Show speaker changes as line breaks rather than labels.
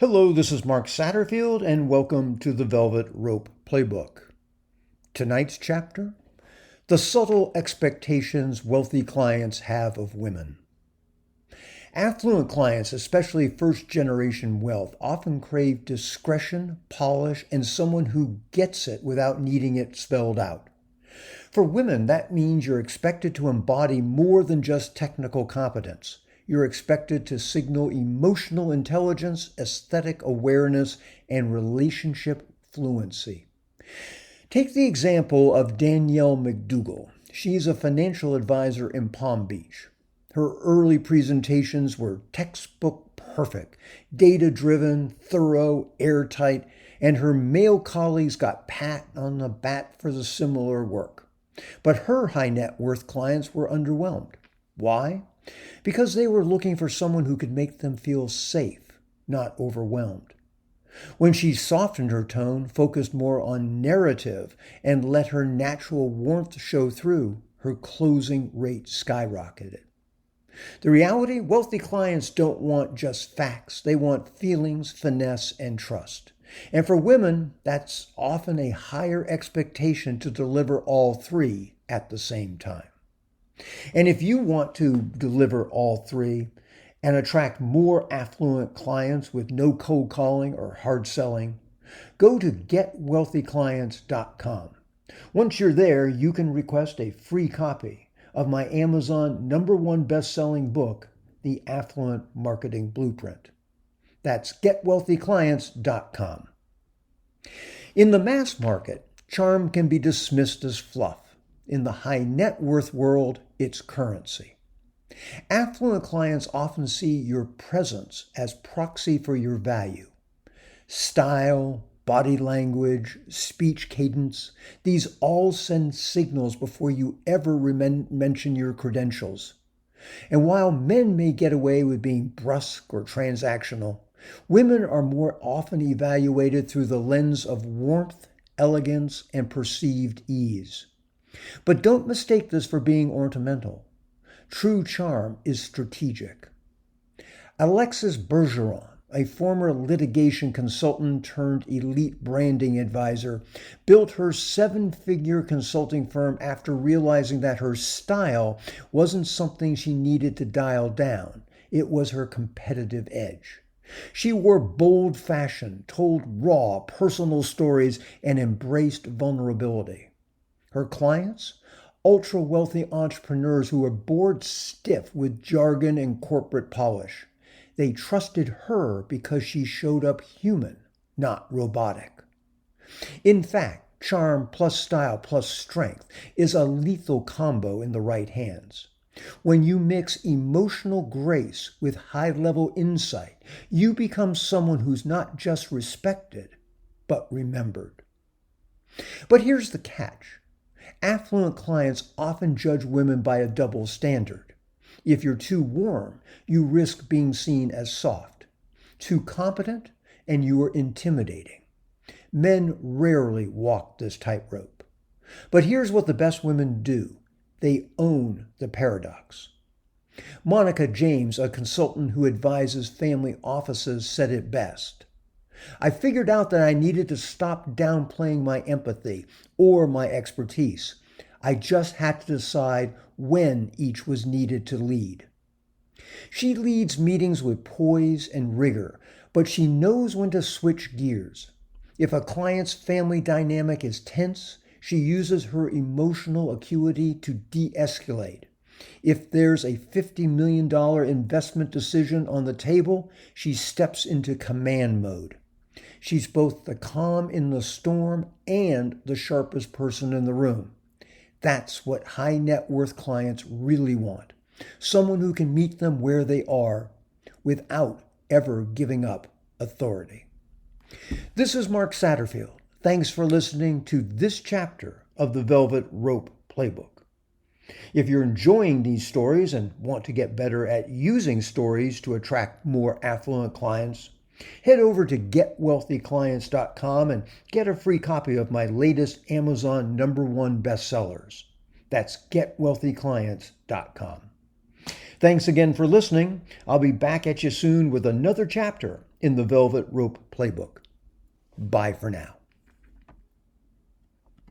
Hello, this is Mark Satterfield, and welcome to the Velvet Rope Playbook. Tonight's chapter, the subtle expectations wealthy clients have of women. Affluent clients, especially first-generation wealth, often crave discretion, polish, and someone who gets it without needing it spelled out. For women, that means you're expected to embody more than just technical competence. You're expected to signal emotional intelligence, aesthetic awareness, and relationship fluency. Take the example of Danielle McDougall. She's a financial advisor in Palm Beach. Her early presentations were textbook perfect, data-driven, thorough, airtight, and her male colleagues got pat on the back for the similar work. But her high net worth clients were underwhelmed. Why? Because they were looking for someone who could make them feel safe, not overwhelmed. When she softened her tone, focused more on narrative, and let her natural warmth show through, her closing rate skyrocketed. The reality, wealthy clients don't want just facts. They want feelings, finesse, and trust. And for women, that's often a higher expectation to deliver all three at the same time. And if you want to deliver all three and attract more affluent clients with no cold calling or hard selling, go to getwealthyclients.com. Once you're there, you can request a free copy of my Amazon #1 best-selling book, The Affluent Marketing Blueprint. That's getwealthyclients.com. In the mass market, charm can be dismissed as fluff. In the high net worth world, it's currency. Affluent clients often see your presence as proxy for your value. Style, body language, speech cadence, these all send signals before you ever mention your credentials. And while men may get away with being brusque or transactional, women are more often evaluated through the lens of warmth, elegance, and perceived ease. But don't mistake this for being ornamental. True charm is strategic. Alexis Bergeron, a former litigation consultant turned elite branding advisor, built her 7-figure consulting firm after realizing that her style wasn't something she needed to dial down. It was her competitive edge. She wore bold fashion, told raw, personal stories, and embraced vulnerability. Her clients? Ultra-wealthy entrepreneurs who were bored stiff with jargon and corporate polish. They trusted her because she showed up human, not robotic. In fact, charm plus style plus strength is a lethal combo in the right hands. When you mix emotional grace with high-level insight, you become someone who's not just respected, but remembered. But here's the catch. Affluent clients often judge women by a double standard. If you're too warm, you risk being seen as soft. Too competent, and you are intimidating. Men rarely walk this tightrope. But here's what the best women do. They own the paradox. Monica James, a consultant who advises family offices, said it best. I figured out that I needed to stop downplaying my empathy or my expertise. I just had to decide when each was needed to lead. She leads meetings with poise and rigor, but she knows when to switch gears. If a client's family dynamic is tense, she uses her emotional acuity to de-escalate. If there's a $50 million investment decision on the table, she steps into command mode. She's both the calm in the storm and the sharpest person in the room. That's what high net worth clients really want. Someone who can meet them where they are without ever giving up authority. This is Mark Satterfield. Thanks for listening to this chapter of the Velvet Rope Playbook. If you're enjoying these stories and want to get better at using stories to attract more affluent clients, head over to getwealthyclients.com and get a free copy of my latest Amazon #1 bestsellers. That's getwealthyclients.com. Thanks again for listening. I'll be back at you soon with another chapter in the Velvet Rope Playbook. Bye for now.